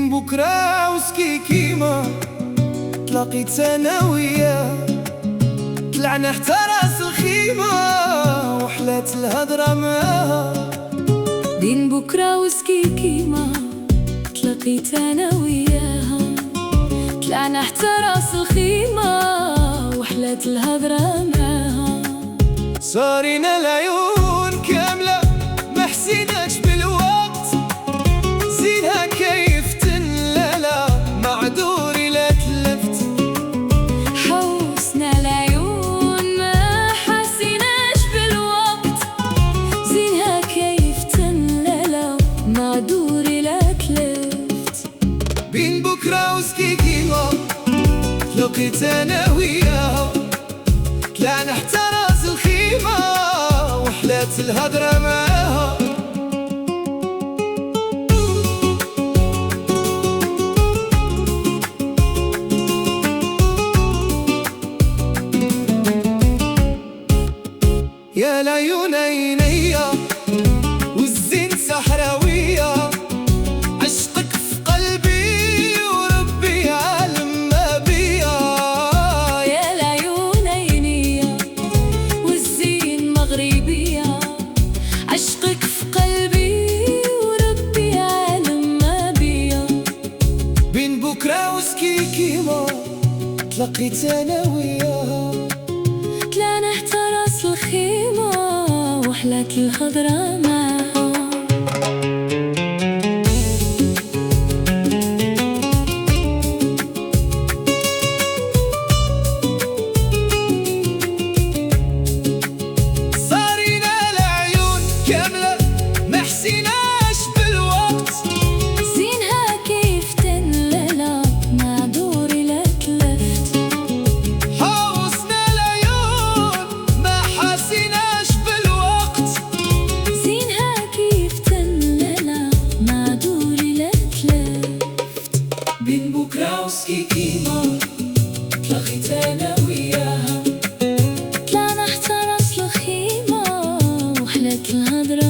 بين بكرة وسكيكيمة تلاقيت انا وياه، طلعنا حتى راس الخيمة وحلات الهضرة معاها. بين بكرة وسكيكيمة تلاقيت انا وياها، طلعنا حتى راس الخيمة وحلات الهضرة معاها. صارينا العيون كاملة ما حسيناش بالوقت، زينها كيفت الليلة معذوري لا تلفت. حوسنا العيون ما حسيناش بالوقت، زينها كيفت الليلة معذوري لا تلفت. بين بكرة وسكيكيمة تلاقيت انا وياها، طلعنا حتى راس الخيمة وحلات الهضرة معاها. يا العيون عينيا والزين سحراوية، عشقك في قلبي وربي يعلم ما بيا. يا العيون عينيا والزين مغربية، عشقك في قلبي وربي يعلم ما بيا. بين بكرة وسكيكيمة تلاقيت انا وياها، طلعنا حتى راس الخيمة وحلات الهضرة معاها. صارينا العيون كاملة ما حسيناش بالوقت، زينها كيفت الليلة معذوري لا تلفت. حوسنا العيون ما حسيناش بالوقت، زينها كيفت الليلة معذوري لا تلفت. بين بكرة وسكيكيمة تلاقيت انا وياها، طلعنا حتى راس الخيمة وحلات الهضرة